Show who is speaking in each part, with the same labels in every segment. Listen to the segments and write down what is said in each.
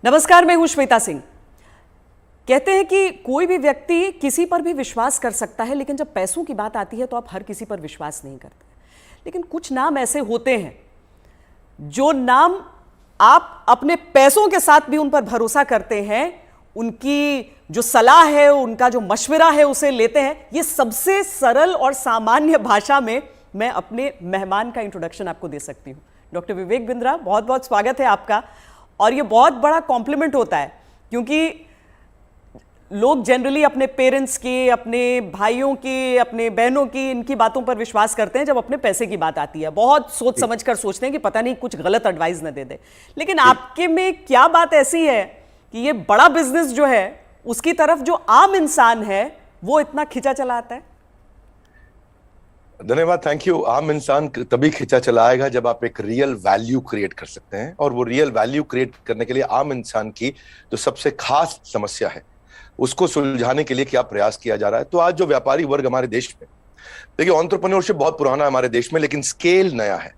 Speaker 1: नमस्कार, मैं हूं श्वेता सिंह। कहते हैं कि कोई भी व्यक्ति किसी पर भी विश्वास कर सकता है, लेकिन जब पैसों की बात आती है तो आप हर किसी पर विश्वास नहीं करते। लेकिन कुछ नाम ऐसे होते हैं जो नाम आप अपने पैसों के साथ भी उन पर भरोसा करते हैं, उनकी जो सलाह है, उनका जो मशवरा है उसे लेते हैं। ये सबसे सरल और सामान्य भाषा में मैं अपने मेहमान का इंट्रोडक्शन आपको दे सकती हूँ। डॉक्टर विवेक बिंद्रा, बहुत बहुत स्वागत है आपका। और ये बहुत बड़ा कॉम्प्लीमेंट होता है क्योंकि लोग जनरली अपने पेरेंट्स की, अपने भाइयों की, अपने बहनों की, इनकी बातों पर विश्वास करते हैं। जब अपने पैसे की बात आती है बहुत सोच समझ कर सोचते हैं कि पता नहीं कुछ गलत एडवाइस न दे दे। लेकिन आपके में क्या बात ऐसी है कि ये बड़ा बिजनेस जो है उसकी तरफ जो आम इंसान है वो इतना खिंचा चला आता है?
Speaker 2: धन्यवाद, थैंक यू। आम इंसान तभी खिंचा चला आएगा जब आप एक रियल वैल्यू क्रिएट कर सकते हैं, और वो रियल वैल्यू क्रिएट करने के लिए आम इंसान की जो सबसे खास समस्या है उसको सुलझाने के लिए क्या प्रयास किया जा रहा है। तो आज जो व्यापारी वर्ग हमारे देश में, देखिए, एंटरप्रेन्योरशिप बहुत पुराना है हमारे देश में, लेकिन स्केल नया है।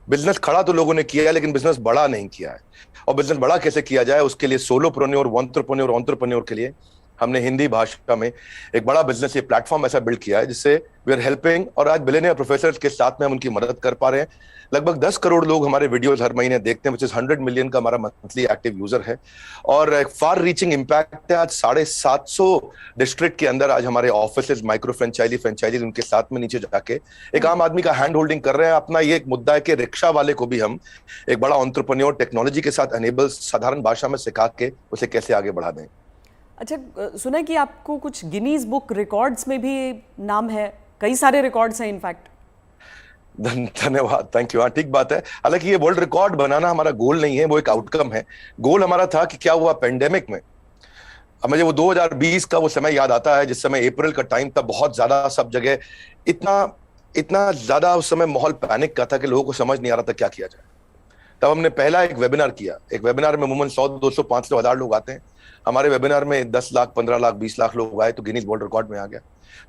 Speaker 2: बिजनेस खड़ा तो लोगों ने किया है, लेकिन बिजनेस बड़ा नहीं किया है। और बिजनेस बड़ा कैसे किया जाए, उसके लिए सोलोप्रेन्योर, एंटरप्रेन्योर के लिए हमने हिंदी भाषा में एक बड़ा बिजनेस, ये प्लेटफॉर्म ऐसा बिल्ड किया है जिससे वी आर हेल्पिंग, और आज बिलियनियर प्रोफेसर्स के साथ में हम उनकी मदद कर पा रहे हैं। लगभग 10 करोड़ लोग हमारे वीडियोस हर महीने देखते हैं, विच इज 100 मिलियन का हमारा मंथली एक्टिव यूजर है, और एक फार रीचिंग इम्पैक्ट है। आज 750 डिस्ट्रिक्ट के अंदर आज हमारे ऑफिस, माइक्रो फ्रेंचाइजी उनके साथ में नीचे जाके एक आम आदमी का हैंड होल्डिंग कर रहे हैं। अपना ये एक मुद्दा है कि रिक्शा वाले को भी हम एक बड़ा एंटरप्रेन्योर टेक्नोलॉजी के साथ एनेबल, साधारण भाषा में सिखा के उसे कैसे आगे बढ़ा दें।
Speaker 1: अच्छा, सुना है कि आपको कुछ गिनीज बुक रिकॉर्ड्स में भी नाम है, कई सारे रिकॉर्ड्स हैं इनफैक्ट।
Speaker 2: धन्यवाद, थैंक यू। हाँ, ठीक बात है। हालांकि ये वर्ल्ड रिकॉर्ड बनाना हमारा गोल नहीं है, वो एक आउटकम है। गोल हमारा था कि क्या हुआ पेंडेमिक में। अब मुझे वो 2020 का वो समय याद आता है जिस समय अप्रैल का टाइम था, बहुत ज्यादा सब जगह इतना ज्यादा उस समय माहौल पैनिक का था कि लोगों को समझ नहीं आ रहा था क्या किया जाए। तब हमने पहला एक वेबिनार किया। एक वेबिनार में अमूमन 100, 200, 500, 1000 लोग आते हैं। हमारे वेबिनार में 10 लाख, 15 लाख, 20 लाख लोग आए तो गिनीज वर्ल्ड रिकॉर्ड में आ गया।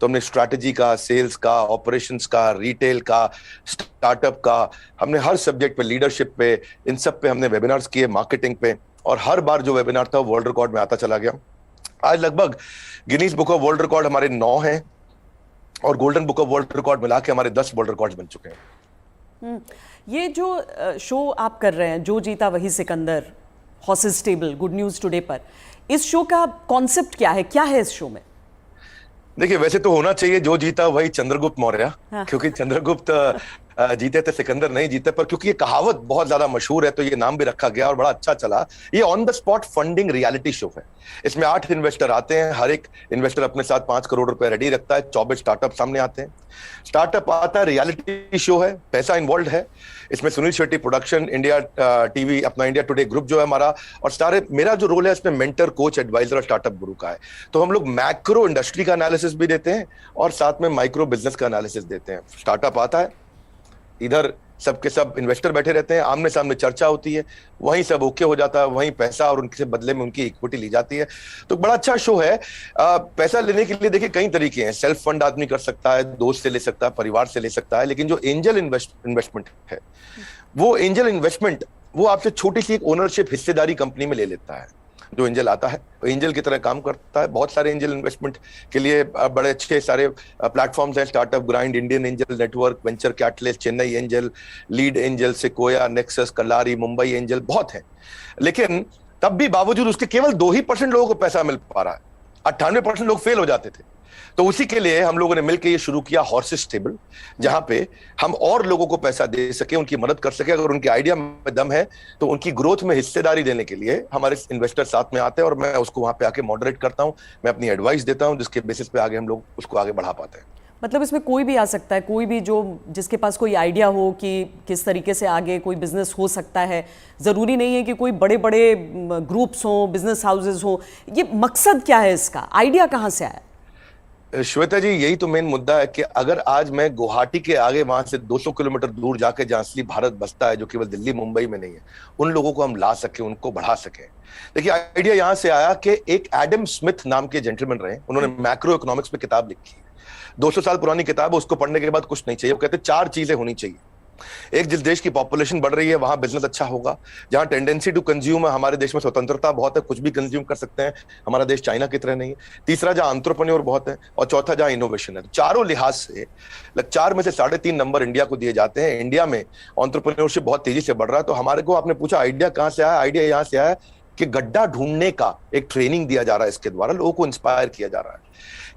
Speaker 2: तो हमने स्ट्रैटेजी का, सेल्स का, ऑपरेशंस का, रिटेल का, स्टार्टअप का, हमने हर सब्जेक्ट पे, लीडरशिप पे, इन सब पे हमने वेबिनार्स किए, मार्केटिंग पे, और हर बार जो वेबिनार था वर्ल्ड रिकॉर्ड में आता चला गया। आज लगभग Guinness book of world record हमारे 9 हैं, और golden book of world record मिला के हमारे 10 वर्ल्ड रिकॉर्ड बन चुके हैं।
Speaker 1: ये जो शो आप कर रहे हैं, जो जीता वही Sikandar, horses table, good news today पर, इस शो का कॉन्सेप्ट क्या है, क्या है इस शो में?
Speaker 2: देखिए, वैसे तो होना चाहिए जो जीता वही चंद्रगुप्त मौर्य।
Speaker 1: हाँ।
Speaker 2: क्योंकि चंद्रगुप्त जीते थे, सिकंदर नहीं जीते, पर क्योंकि ये कहावत बहुत ज्यादा मशहूर है तो ये नाम भी रखा गया और बड़ा अच्छा चला। ये on the spot funding reality show है। इसमें 8 इन्वेस्टर आते हैं, हर एक इन्वेस्टर अपने साथ 5 करोड़ रुपए रेडी रखता है। 24 स्टार्टअप सामने आते हैं। स्टार्टअप आता है, रियलिटी शो है, पैसा इन्वॉल्व है। इसमें Sunil Shetty production, India TV, अपना इंडिया टुडे ग्रुप जो है हमारा, और सारे, मेरा जो रोल है इसमें मेंटर, कोच, एडवाइजर और स्टार्टअप गुरु का है। तो हम लोग मैक्रो इंडस्ट्री का एनालिसिस भी देते हैं और साथ में माइक्रो बिजनेस का एनालिसिस देते हैं। स्टार्टअप आता है, इधर सबके सब इन्वेस्टर बैठे रहते हैं, आमने सामने चर्चा होती है, वहीं सब ओके हो जाता है, वहीं पैसा और उनके बदले में उनकी इक्विटी ली जाती है। तो बड़ा अच्छा शो है। पैसा लेने के लिए देखिए कई तरीके हैं। सेल्फ फंड आदमी कर सकता है, दोस्त से ले सकता है, परिवार से ले सकता है, लेकिन जो एंजल इन्वेस्टमेंट है, वो एंजल इन्वेस्टमेंट वो आपसे छोटी सी एक ओनरशिप, हिस्सेदारी कंपनी में ले लेता है। जो एंजल आता है एंजल की तरह काम करता है। बहुत सारे एंजल इन्वेस्टमेंट के लिए बड़े अच्छे सारे प्लेटफॉर्म्स हैं, Startup Grind, Indian Angel Network, Venture Catalyst, Chennai Angel, Lead Angel, Sequoia, Nexus, Kalaari, Mumbai Angel, बहुत हैं। लेकिन तब भी बावजूद उसके केवल 2% लोगों को पैसा मिल पा रहा है। 98% लोग फेल हो जाते थे। तो उसी के लिए हम लोगों ने मिलकर ये शुरू किया हॉर्सेस टेबल, जहां पे हम और लोगों को पैसा दे सके, उनकी मदद कर सके। अगर उनके आइडिया में दम है तो उनकी ग्रोथ में हिस्सेदारी देने के लिए हमारे इन्वेस्टर साथ में आते हैं, और मैं उसको वहां पे आके मॉडरेट करता हूं, मैं अपनी एडवाइस देता हूं, जिसके बेसिस पे आगे हम लोग उसको आगे बढ़ा पाते हैं।
Speaker 1: मतलब इसमें कोई भी आ सकता है, कोई भी जो जिसके पास कोई आइडिया हो कि किस तरीके से आगे कोई बिजनेस हो सकता है। ज़रूरी नहीं है कि कोई बड़े बड़े ग्रुप्स हों, बिजनेस हाउसेज हों। ये मकसद क्या है इसका, आइडिया कहाँ से आया?
Speaker 2: श्वेता जी, यही तो मेन मुद्दा है कि अगर आज मैं गुवाहाटी के आगे वहां से 200 किलोमीटर दूर जाके, जहां असली भारत बसता है, जो केवल दिल्ली मुंबई में नहीं है, उन लोगों को हम ला सके, उनको बढ़ा सके। देखिए, आइडिया यहां से आया कि एक एडम स्मिथ नाम के जेंटलमैन रहे, उन्होंने मैक्रो इकोनॉमिक्स पे किताब लिखी है। 200 साल पुरानी किताब है, उसको पढ़ने के बाद कुछ नहीं चाहिए। वो कहते 4 चीजें होनी चाहिए एक जिस देश की पॉपुलेशन बढ़ रही है वहां बिजनेस अच्छा होगा, जहां टेंडेंसी टू कंज्यूम है, हमारे देश में स्वतंत्रता बहुत है, कुछ भी कंज्यूम कर सकते हैं, हमारा देश चाइना की तरह नहीं है। तीसरा, जहां एंटरप्रेन्योर बहुत है, और चौथा जहां इनोवेशन है। चारों लिहाज से 4 में से 3.5 नंबर इंडिया को दिए जाते हैं। इंडिया में एंटरप्रेन्योरशिप बहुत तेजी से बढ़ रहा है। तो हमारे को, आपने पूछा आइडिया कहां से आया, आइडिया यहां से आया कि गड्ढा ढूंढने का एक ट्रेनिंग दिया जा रहा है, इसके द्वारा लोगों को इंस्पायर किया जा रहा है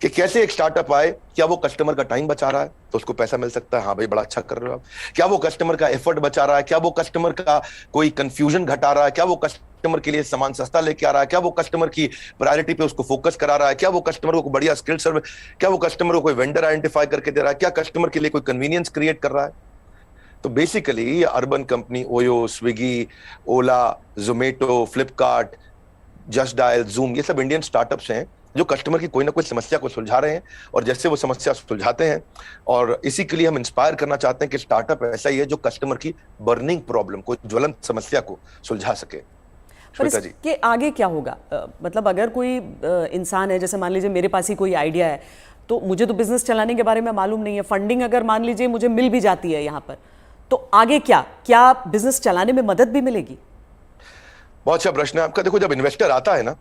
Speaker 2: कि कैसे एक स्टार्टअप आए, क्या वो कस्टमर का टाइम बचा रहा है तो उसको पैसा मिल सकता है, हाँ भाई बड़ा अच्छा कर रहे हो आप, क्या वो कस्टमर का एफर्ट बचा रहा है, क्या वो कस्टमर का कोई कंफ्यूजन घटा रहा है, क्या वो कस्टमर के लिए सामान सस्ता लेके आ रहा है, क्या वो कस्टमर की प्रायोरिटी पे उसको फोकस करा रहा है, क्या वो कस्टमर को बढ़िया स्किल सर्विस, क्या वो कस्टमर को कोई वेंडर आइडेंटिफाई करके दे रहा है, क्या कस्टमर के लिए कोई कन्वीनियंस क्रिएट कर रहा है। तो बेसिकली ये Urban Company Oyo, Swiggy, Ola, Zomato, Flipkart, Just Dial, Zoom, ये सब इंडियन स्टार्टअप्स हैं जो कस्टमर की कोई ना कोई समस्या को सुलझा रहे हैं, और जैसे वो समस्या सुलझाते हैं, और इसी के लिए हम इंस्पायर करना चाहते हैं कि स्टार्टअप ऐसा ही है जो कस्टमर की बर्निंग प्रॉब्लम को, ज्वलंत समस्या को सुलझा सके।
Speaker 1: पर इसके आगे क्या होगा? मतलब अगर कोई इंसान है, जैसे मान लीजिए मेरे पास ही कोई आइडिया है, तो मुझे तो बिजनेस चलाने के बारे में मालूम नहीं है, फंडिंग अगर मान लीजिए मुझे मिल भी जाती है यहाँ पर, तो आगे क्या बिजनेस चलाने में मदद भी मिलेगी?
Speaker 2: बहुत अच्छा प्रश्न है आपका। देखो, जब इन्वेस्टर आता है ना,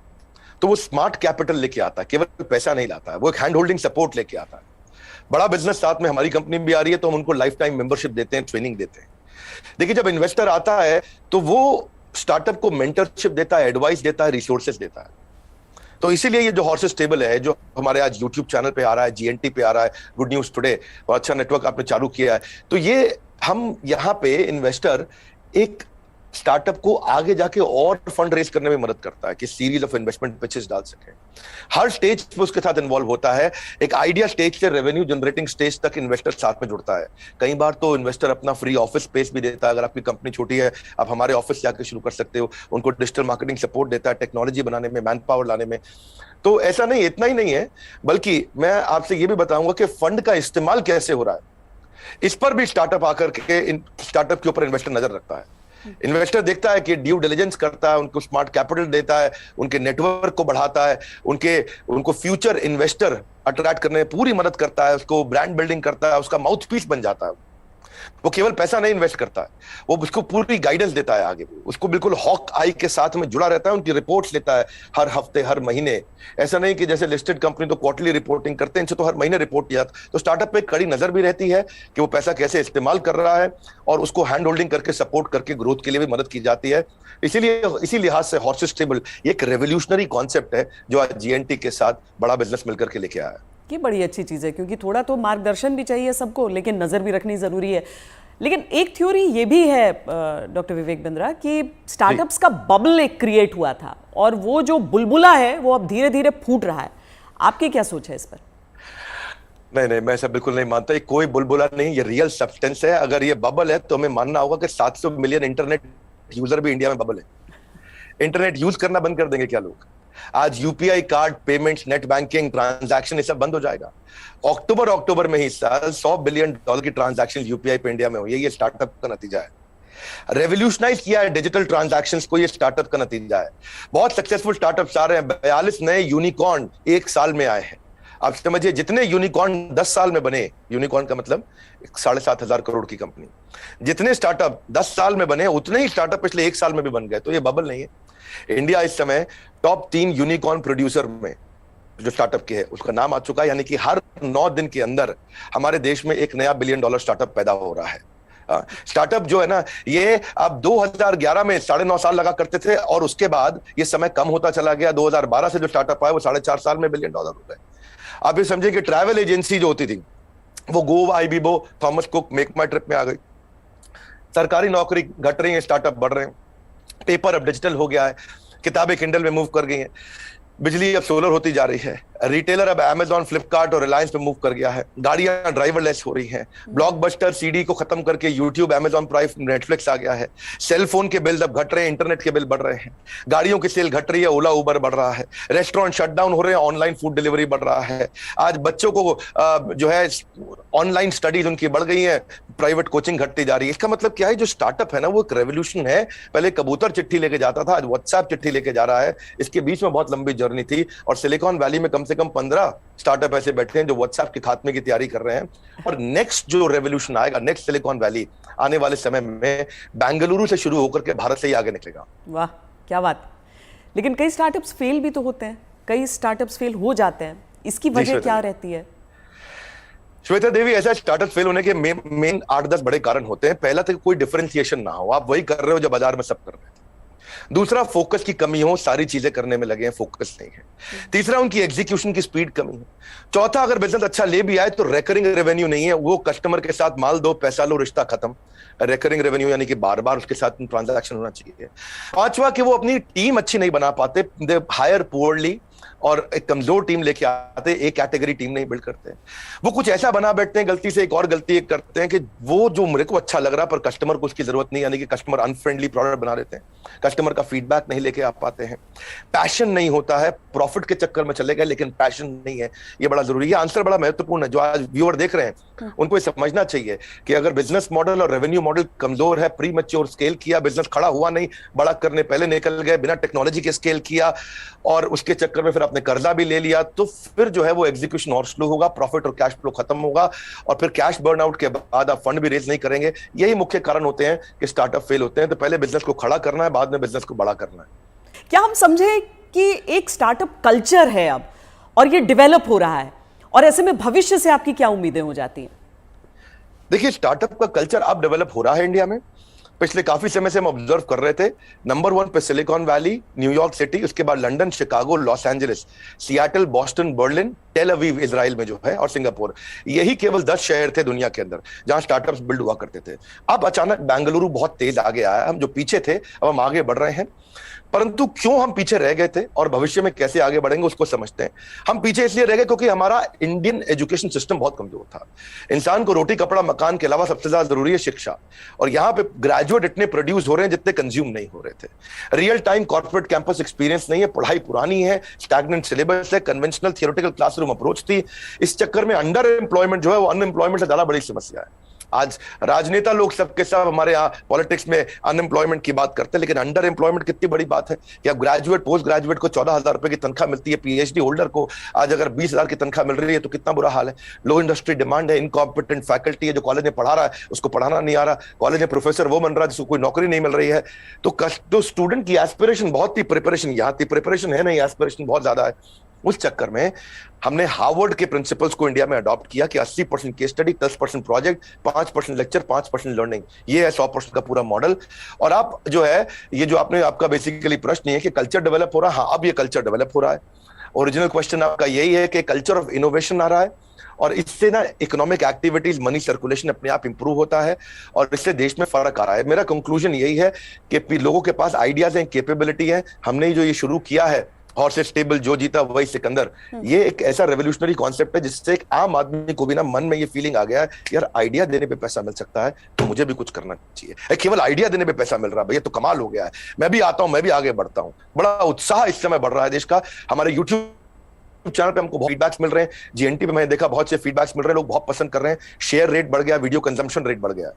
Speaker 2: तो वो स्मार्ट कैपिटल लेके आता है, केवल पैसा नहीं लाता है, वो एक हैंड होल्डिंग सपोर्ट लेके आता है। बड़ा बिजनेस साथ में हमारी कंपनी भी आ रही है, तो हम उनको लाइफ टाइम मेंबरशिप देते हैं, ट्रेनिंग देते हैं। देखिए, जब इन्वेस्टर आता है तो वो स्टार्टअप को मेंटरशिप देता है, एडवाइस देता है, रिसोर्सेज देता है। तो इसीलिए ये जो हॉर्सेस टेबल है, जो हमारे आज यूट्यूब चैनल पे आ रहा है, जीएनटी पे आ रहा है, गुड न्यूज टुडे, और अच्छा नेटवर्क आपने चालू किया है, तो ये हम यहाँ पे इन्वेस्टर एक स्टार्टअप को आगे जाके और फंड रेज करने में मदद करता है कि सीरीज ऑफ इन्वेस्टमेंट पिचेस डाल सके। हर स्टेज पे उसके साथ इन्वॉल्व होता है। एक आइडिया स्टेज से रेवेन्यू जनरेटिंग स्टेज तक इन्वेस्टर साथ में जुड़ता है। कई बार तो इन्वेस्टर अपना फ्री ऑफिस स्पेस भी देता है। अगर आपकी कंपनी छोटी है, आप हमारे ऑफिस जाकर शुरू कर सकते हो। उनको डिजिटल मार्केटिंग सपोर्ट देता है, टेक्नोलॉजी बनाने में, मैन पावर लाने में। तो ऐसा नहीं, इतना ही नहीं है, बल्कि मैं आपसे ये भी बताऊंगा कि फंड का इस्तेमाल कैसे हो रहा है, इस पर भी स्टार्टअप आकर के स्टार्टअप के ऊपर इन्वेस्टर नजर रखता है। इन्वेस्टर देखता है कि ड्यू डिलिजेंस करता है, उनको स्मार्ट कैपिटल देता है, उनके नेटवर्क को बढ़ाता है, उनको फ्यूचर इन्वेस्टर अट्रैक्ट करने में पूरी मदद करता है, उसको ब्रांड बिल्डिंग करता है, उसका माउथ पीस बन जाता है। वो केवल पैसा नहीं इन्वेस्ट करता है, वो उसको पूरी गाइडेंस देता है आगे, उसको बिल्कुल हॉक आई के साथ में जुड़ा रहता है, उनकी रिपोर्ट्स लेता है हर हफ्ते, हर महीने। ऐसा नहीं कि जैसे लिस्टेड कंपनी तो क्वार्टरली रिपोर्टिंग करते हैं, इनसे तो हर महीने रिपोर्ट किया। तो स्टार्टअप पे कड़ी नजर भी रहती है कि वो पैसा कैसे इस्तेमाल कर रहा है, और उसको हैंड होल्डिंग करके सपोर्ट करके ग्रोथ के लिए भी मदद की जाती है। इसीलिए इसी लिहाज से हॉर्सेस टेबल एक रेवोल्यूशनरी कॉन्सेप्ट है जो आज जीएनटी के साथ बड़ा बिजनेस मिलकर के लेके आया है।
Speaker 1: ये बड़ी अच्छी चीज़ है, क्योंकि थोड़ा तो मार्गदर्शन भी चाहिए सबको, लेकिन नज़र भी रखनी ज़रूरी है। लेकिन एक थ्योरी ये भी है डॉक्टर विवेक बिंद्रा कि स्टार्टअप्स का बबल एक क्रिएट हुआ था, और वो जो बुलबुला है वो अब धीरे धीरे फूट रहा है। आपकी क्या सोच है इस पर?
Speaker 2: नहीं, मैं ऐसा बिल्कुल नहीं मानता। ये कोई बुलबुला नहीं, ये रियल सब्सटेंस है। अगर ये बबल है तो हमें मानना होगा कि 700 मिलियन इंटरनेट यूजर भी इंडिया में बबल है। इंटरनेट यूज करना बंद कर देंगे क्या लोग? आज UPI card payments, net banking, transaction, ये सब बंद हो जाएगा। अक्टूबर में ही साल $100 बिलियन की ट्रांजैक्शन यूपीआई पे इंडिया में हुई है। ये स्टार्टअप का नतीजा है। रेवोल्यूशनाइज किया है डिजिटल ट्रांजैक्शंस को, ये स्टार्टअप का नतीजा है। बहुत सक्सेसफुल स्टार्टअप्स आ रहे हैं। 42 नए यूनिकॉर्न 1 साल में आए हैं। आप समझिए, जितने यूनिकॉर्न 10 साल में बने, यूनिकॉर्न का मतलब 7,500 करोड़ की कंपनी, जितने स्टार्टअप 10 साल में बने, उतने ही स्टार्टअप पिछले 1 साल में भी बन गए। तो ये बबल नहीं है। इंडिया इस समय टॉप 3 यूनिकॉर्न प्रोड्यूसर में जो स्टार्टअप के है उसका नाम आ चुका है। यानी कि हर 9 दिन के अंदर हमारे देश में एक नया $1 बिलियन स्टार्टअप पैदा हो रहा है। स्टार्टअप जो है ना, ये आप 2011 में 9.5 साल लगा करते थे, और उसके बाद ये समय कम होता चला गया। 2012 से जो स्टार्टअप आया वो 4.5 साल में $1 बिलियन हो गए। आप ये समझिए कि ट्रैवल एजेंसी जो होती थी वो Goibibo, Thomas Cook, MakeMyTrip में आ गई। सरकारी नौकरी घट रही है, स्टार्टअप बढ़ रहे हैं। पेपर अब डिजिटल हो गया है, किताबें किंडल में मूव कर गई हैं, बिजली अब सोलर होती जा रही है, रिटेलर अब अमेजॉन, फ्लिपकार्ट और रिलायंस पे मूव कर गया है, गाड़ियां ड्राइवरलेस हो रही हैं, ब्लॉकबस्टर सीडी को खत्म करके यूट्यूब, अमेजॉन प्राइम, नेटफ्लिक्स आ गया है, सेल फोन के बिल अब घट रहे हैं, इंटरनेट के बिल बढ़ रहे हैं, गाड़ियों की सेल घट रही है, ओला उबर बढ़ रहा है, रेस्टोरेंट शटडाउन हो रहे हैं, ऑनलाइन फूड डिलीवरी बढ़ रहा है। आज बच्चों को जो है ऑनलाइन स्टडीज उनकी बढ़ गई है, प्राइवेट कोचिंग घटती जा रही है। इसका मतलब क्या है, जो स्टार्टअप है ना वो एक रेवोल्यूशन है। पहले कबूतर चिट्ठी लेके जाता था, आज व्हाट्सएप चिट्ठी लेके जा रहा है। इसके बीच में बहुत लंबी जर्नी थी, और सिलिकॉन वैली में कम से कम 15 स्टार्टअप ऐसे बैठे हैं जो व्हाट्सएप के खात्मे की तैयारी कर रहे हैं। और नेक्स्ट जो रेवोल्यूशन आएगा, नेक्स्ट सिलिकॉन वैली आने वाले समय में बेंगलुरु से शुरू होकर के भारत से ही आगे निकलेगा।
Speaker 1: वाह, क्या बात। लेकिन कई स्टार्टअप्स फेल भी तो होते हैं, कई स्टार्टअप्स फेल हो जाते हैं, इसकी वजह क्या रहती है?
Speaker 2: श्वेता देवी, ऐसा स्टार्टअप फेल होने के मेन 8-10 बड़े कारण होते हैं। पहला तो कोई डिफरेंशिएशन ना हो, आप वही कर रहे हो जो बाजार में सब कर रहे हैं। दूसरा, फोकस की कमी हो, सारी चीजें करने में लगे हैं, फोकस नहीं है। तीसरा, उनकी एग्जीक्यूशन की स्पीड कमी है। चौथा, अगर बिजनेस अच्छा ले भी आए तो रेकरिंग रेवेन्यू नहीं है, वो कस्टमर के साथ माल दो पैसा लो रिश्ता खत्म। रेकरिंग रेवेन्यू यानी कि बार बार उसके साथ ट्रांजैक्शन होना चाहिए। पांचवा, कि वो अपनी टीम अच्छी नहीं बना पाते, दे हायर पुअरली, और एक कमजोर टीम लेके आते, एक कैटेगरी टीम नहीं बिल्ड करते। वो कुछ ऐसा बना बैठते हैं, गलती से एक और गलती एक करते हैं कि वो जो मेरे को अच्छा लग रहा पर कस्टमर को उसकी जरूरत नहीं, यानी कि कस्टमर अनफ्रेंडली प्रोडक्ट बना देते हैं, कस्टमर का फीडबैक नहीं लेके आ पाते हैं। पैशन नहीं होता है, प्रॉफिट के चक्कर में चले गए लेकिन पैशन नहीं है, ये बड़ा जरूरी है। आंसर बड़ा महत्वपूर्ण है, जो आज व्यूअर देख रहे हैं उनको ये समझना चाहिए कि अगर बिजनेस मॉडल और रेवेन्यू मॉडल कमजोर है, प्री मैच्योर स्केल किया, बिजनेस खड़ा हुआ नहीं, बड़ा करने पहले निकल गए, बिना टेक्नोलॉजी के स्केल किया और उसके चक्कर में फिर आपने कर्जा भी ले लिया, तो फिर जो है वो एग्जीक्यूशन और स्लो होगा, प्रॉफिट और कैश फ्लो खत्म होगा, और फिर कैश बर्न आउट के बाद आप फंड भी रेज नहीं करेंगे। यही मुख्य कारण होते हैं कि स्टार्टअप फेल होते हैं। तो पहले बिजनेस को खड़ा करना है, बाद में बिजनेस को बड़ा करना है।
Speaker 1: क्या हम समझे कि एक स्टार्टअप कल्चर है अब, और ये डेवलप हो रहा है, और ऐसे में भविष्य से आपकी क्या उम्मीदें हो जाती हैं?
Speaker 2: देखिए, स्टार्टअप का कल्चर अब डेवलप हो रहा है इंडिया में। पिछले काफी समय से हम ऑब्जर्व कर रहे थे, नंबर 1 पे सिलिकॉन वैली, न्यूयॉर्क सिटी, उसके बाद London, Chicago, Los Angeles, Seattle, Boston, Berlin, Tel Aviv Israel में जो है, और सिंगापुर। यही केवल 10 शहर थे दुनिया के अंदर जहां स्टार्टअप्स बिल्ड हुआ करते थे। अब अचानक बेंगलुरु बहुत तेज आगे आया। हम जो पीछे थे अब हम आगे बढ़ रहे हैं, परंतु क्यों हम पीछे रह गए थे और भविष्य में कैसे आगे बढ़ेंगे उसको समझते हैं। हम पीछे इसलिए रह गए क्योंकि हमारा इंडियन एजुकेशन सिस्टम बहुत कमजोर था। इंसान को रोटी कपड़ा मकान के अलावा सबसे ज्यादा जरूरी है शिक्षा, और यहाँ पे ग्रेजुएट इतने प्रोड्यूस हो रहे हैं जितने कंज्यूम नहीं हो रहे थे। Real time corporate campus experience नहीं है, पढ़ाई पुरानी है, स्टैग्नेंट सिलेबस है, कन्वेंशनल थियोरेटिकल क्लासरूम अप्रोच थी। इस चक्कर में अंडर एम्प्लॉयमेंट जो है वो अनएम्प्लॉयमेंट से ज्यादा बड़ी समस्या है। आज राजनेता लोग सबके सब हमारे यहाँ पॉलिटिक्स में अनएम्प्लॉयमेंट की बात करते हैं, लेकिन अंडर एम्प्लॉयमेंट कितनी बड़ी बात है कि अब ग्रेजुएट पोस्ट ग्रेजुएट को 14,000 रुपए की तनख्वाह मिलती है, पीएचडी होल्डर को आज अगर 20,000 की तनख्वाह मिल रही है तो कितना बुरा हाल है। लो इंडस्ट्री डिमांड है, इनकॉम्पिटेंट फैकल्टी है, जो कॉलेज में पढ़ा रहा है उसको पढ़ाना नहीं आ रहा, कॉलेज में प्रोफेसर वो बन रहा है जिसको कोई नौकरी नहीं मिल रही है। तो स्टूडेंट की एस्पिरेशन बहुत थी, प्रिपरेशन यहाँ थी, प्रिपरेशन है नहीं, एस्पिरेशन बहुत ज्यादा है। उस चक्कर में हमने हार्वर्ड के प्रिंसिपल्स को इंडिया में अडॉप्ट किया कि 80% case study, 10% project, 5% lecture, 5% learning, ये है 100% का पूरा मॉडल। और आप जो है, ये जो आपका बेसिकली प्रश्न है कि कल्चर डेवलप हो रहा है, हाँ अब ये कल्चर डेवलप हो रहा है। ओरिजिनल क्वेश्चन आपका यही है कि कल्चर ऑफ इनोवेशन आ रहा है, और इससे ना इकोनॉमिक एक्टिविटीज, मनी सर्कुलेशन अपने आप इंप्रूव होता है, और इससे देश में फर्क आ रहा है। मेरा कंक्लूजन यही है कि लोगों के पास आइडियाज हैं, कैपेबिलिटी है। हमने जो ये शुरू किया है हॉर्सेस टेबल, जो जीता वही सिकंदर, ये एक ऐसा रेवोल्यूशनरी कॉन्सेप्ट है जिससे एक आम आदमी को भी ना मन में ये फीलिंग आ गया है, यार आइडिया देने पे पैसा मिल सकता है तो मुझे भी कुछ करना चाहिए। केवल आइडिया देने पे पैसा मिल रहा है, भैया तो कमाल हो गया है, मैं भी आता हूं, मैं भी आगे बढ़ता हूं। बड़ा उत्साह इस समय बढ़ रहा है देश का। हमारे यूट्यूब चैनल पे हमको बहुत फीडबैक्स मिल रहे हैं, जीएनटी पे मैंने देखा बहुत से फीडबैक्स मिल रहे हैं, लोग बहुत पसंद कर रहे हैं, शेयर रेट बढ़ गया, वीडियो कंजम्पशन रेट बढ़ गया।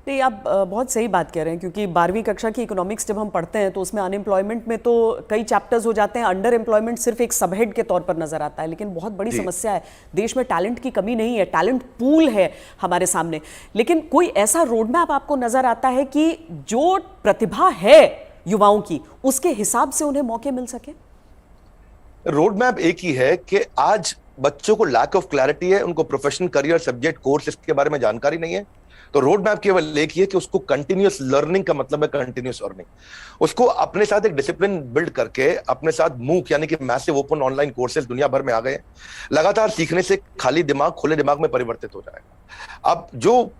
Speaker 1: नहीं, आप बहुत सही बात कह रहे हैं, क्योंकि 12वीं कक्षा की इकोनॉमिक्स जब हम पढ़ते हैं तो उसमें अनएम्प्लॉयमेंट में तो कई चैप्टर्स हो जाते हैं, अंडर एम्प्लॉयमेंट सिर्फ एक सबहेड के तौर पर नजर आता है। लेकिन बहुत बड़ी समस्या है, देश में टैलेंट की कमी नहीं है, टैलेंट पूल है हमारे सामने। लेकिन कोई ऐसा रोड मैप आपको नजर आता है कि जो प्रतिभा है युवाओं की, उसके हिसाब से उन्हें मौके मिल सके?
Speaker 2: रोड मैप एक ही है कि आज बच्चों को लैक ऑफ क्लैरिटी है, उनको प्रोफेशनल करियर सब्जेक्ट कोर्स इसके बारे में जानकारी नहीं है। तो रोड मैप केवल एक ही है कि उसको कंटिन्यूअस लर्निंग का मतलब है कंटिन्यूअस अर्निंग। उसको अपने साथ एक डिसिप्लिन बिल्ड करके अपने साथ मूक यानी कि मैसिव ओपन ऑनलाइन कोर्सेज दुनिया भर में आ गए, लगातार सीखने से खाली दिमाग खुले दिमाग में परिवर्तित हो जाएगा। अब जो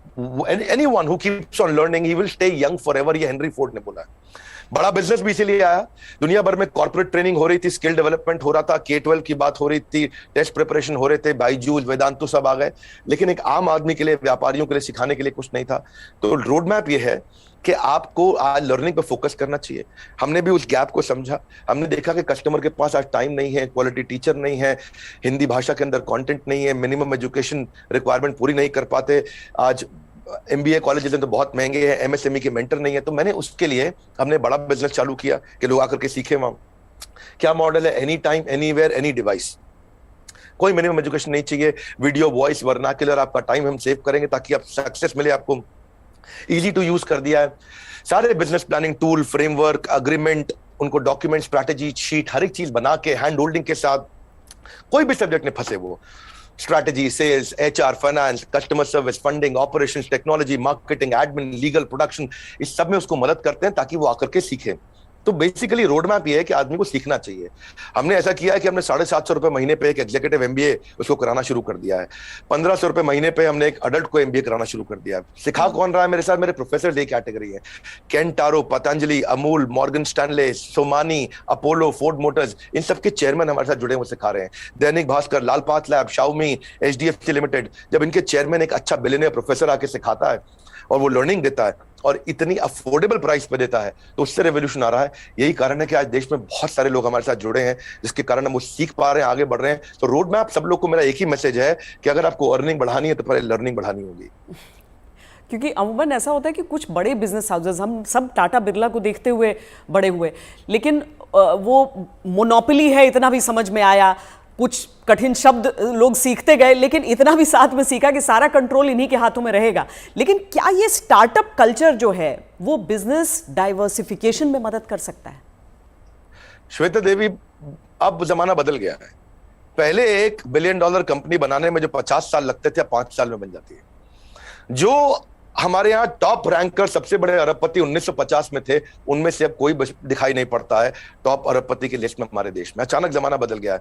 Speaker 2: anyone who keeps on learning he will stay young forever, ये हेनरी फोर्ड ने बोला है। बड़ा बिजनेस भी इसीलिए आया, दुनिया भर में कॉर्पोरेट ट्रेनिंग हो रही थी, स्किल डेवलपमेंट हो रहा था, K-12 की बात हो रही थी, टेस्ट प्रिपरेशन हो रहे थे, बायजूस, वेदांतु सब आ गए, लेकिन एक आम आदमी के लिए, व्यापारियों के लिए सिखाने के लिए कुछ नहीं था। तो रोड मैप ये है कि आपको आज लर्निंग पे फोकस करना चाहिए। हमने भी उस गैप को समझा, हमने देखा कि कस्टमर के पास आज टाइम नहीं है, क्वालिटी टीचर नहीं है, हिंदी भाषा के अंदर कंटेंट नहीं है, मिनिमम एजुकेशन रिक्वायरमेंट पूरी नहीं कर पाते, आज MBA कॉलेजेस तो बहुत महंगे हैं, MSME के मेंटर नहीं है। तो मैंने उसके लिए हमने बड़ा बिजनेस चालू किया कि लोग आकर के सीखे वहां। क्या मॉडल है? Any time, anywhere, any device. कोई मिनिमम एजुकेशन नहीं चाहिए। वीडियो, वॉइस, वर्नाक्युलर, आपका टाइम हम सेव करेंगे ताकि आप सक्सेस मिले आपको। इजी टू यूज कर दिया है। सारे business planning tool, framework, agreement, उनको डॉक्यूमेंट, स्ट्रैटेजी शीट, हर एक चीज बना के हैंड होल्डिंग के साथ, कोई भी सब्जेक्ट में फंसे वो, strategy, sales, HR, finance, customer service, funding, operations, technology, marketing, admin, legal, production, इस सब में उसको मदद करते हैं ताकि वो आकर के सीखे। तो बेसिकली रोड मैप ये है कि आदमी को सीखना चाहिए। हमने ऐसा किया है कि हमने 750 रुपए महीने पे एक एग्जीक्यूटिव एमबीए उसको कराना शुरू कर दिया है। 1500 रुपए महीने पे हमने एक अडल्ट को एमबीए कराना शुरू कर दिया है। सिखा कौन रहा है मेरे साथ? मेरे प्रोफेसर एक कैटेगरी है। केंटारो, Patanjali, Amul, Morgan Stanley, Somani, Apollo, Ford Motors, इन सबके चेयरमैन हमारे साथ जुड़े हुए सिखा रहे हैं। Dainik Bhaskar, Lal Path Lab, Xiaomi, HDFC Limited, जब इनके चेयरमैन एक अच्छा बिलियनियर प्रोफेसर आके सिखाता है और वो लर्निंग देता है और इतनी अफोर्डेबल प्राइस पे देता है, तो उससे रेवोल्यूशन आ रहा है। यही कारण है कि आज देश में बहुत सारे लोग हमारे साथ जुड़े हैं, जिसके कारण हम वो सीख पा रहे हैं, आगे बढ़ रहे हैं। तो रोड मैप सब लोग को मेरा एक ही मैसेज है कि अगर आपको अर्निंग बढ़ानी है तो पहले लर्निंग बढ़ानी होगी।
Speaker 1: क्योंकि अमूमन ऐसा होता है कि कुछ बड़े बिजनेस हाउसेस, हम सब टाटा बिरला को देखते हुए बड़े हुए, लेकिन वो मोनोपोली है इतना भी समझ में आया। कुछ कठिन शब्द लोग सीखते गए, लेकिन इतना भी साथ में सीखा कि सारा कंट्रोल इन्हीं के हाथों में रहेगा। लेकिन क्या ये स्टार्टअप कल्चर जो है वो बिजनेस डाइवर्सिफिकेशन में मदद कर सकता है?
Speaker 2: श्वेता देवी, अब जमाना बदल गया है। पहले $1 बिलियन कंपनी बनाने में जो 50 साल लगते थे, 5 साल में बन जाती है। जो हमारे यहाँ टॉप रैंकर सबसे बड़े अरबपति 1950 में थे, उनमें से अब कोई दिखाई नहीं पड़ता है टॉप अरबपति की लिस्ट में हमारे देश में। अचानक जमाना बदल गया है।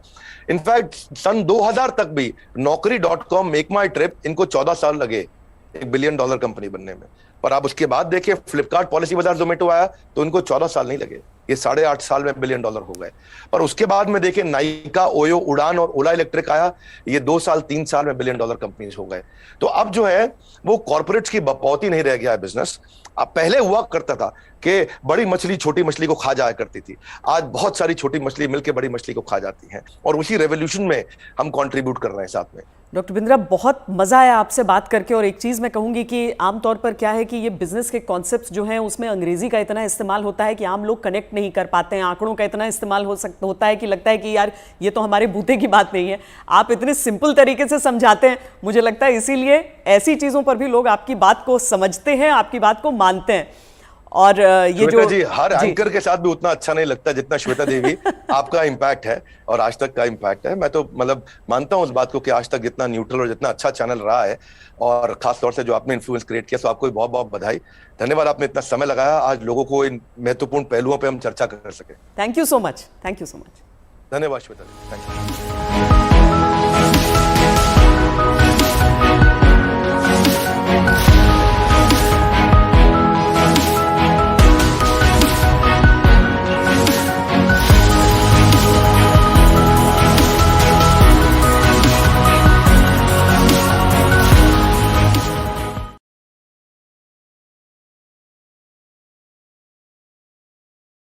Speaker 2: इनफैक्ट सन 2000 तक भी नौकरी.com, मेक माई ट्रिप, इनको 14 साल लगे $1 बिलियन कंपनी बनने में। पर आप उसके बाद देखिए, फ्लिपकार्ट, पॉलिसी बाजार, जोमेटो आया तो इनको 14 साल नहीं लगे, ये 8.5 साल में $1 बिलियन हो गए। पर उसके बाद में देखिए, नाइका, ओयो, उड़ान और ओला इलेक्ट्रिक आया, ये 2 साल 3 साल में $1 बिलियन कंपनीज हो गए। तो अब जो है वो कॉर्पोरेट्स की बपौती नहीं रह गया है बिजनेस। अब पहले हुआ करता था कि बड़ी मछली छोटी मछली को खा जाया करती थी, आज बहुत सारी छोटी मछली मिलकर बड़ी मछली को खा जाती हैं, और उसी रेवोल्यूशन में हम कंट्रीब्यूट कर रहे हैं साथ में।
Speaker 1: डॉक्टर बिंद्रा, बहुत मज़ा आया आपसे बात करके। और एक चीज़ मैं कहूँगी कि आमतौर पर क्या है कि ये बिजनेस के कॉन्सेप्ट्स जो हैं उसमें अंग्रेजी का इतना इस्तेमाल होता है कि आम लोग कनेक्ट नहीं कर पाते हैं। आंकड़ों का इतना इस्तेमाल होता है कि लगता है कि यार ये तो हमारे बूते की बात नहीं है। आप इतने सिंपल तरीके से समझाते हैं, मुझे लगता है इसीलिए ऐसी चीज़ों पर भी लोग आपकी बात को समझते हैं, आपकी बात को मानते हैं। और ये जो
Speaker 2: जी, हर एंकर के साथ भी उतना अच्छा नहीं लगता जितना श्वेता देवी आपका इम्पैक्ट है और आज तक का इम्पैक्ट है। मैं तो मतलब मानता हूं उस बात को कि आज तक जितना न्यूट्रल और जितना अच्छा चैनल रहा है, और खास तौर से जो आपने इन्फ्लुएंस क्रिएट किया, तो आपको बहुत बहुत बधाई। धन्यवाद, आपने इतना समय लगाया आज लोगों को इन महत्वपूर्ण पहलुओं पर हम चर्चा कर सके।
Speaker 1: Thank you so much. Thank you so much.
Speaker 2: धन्यवाद श्वेता देवी, थैंक यू।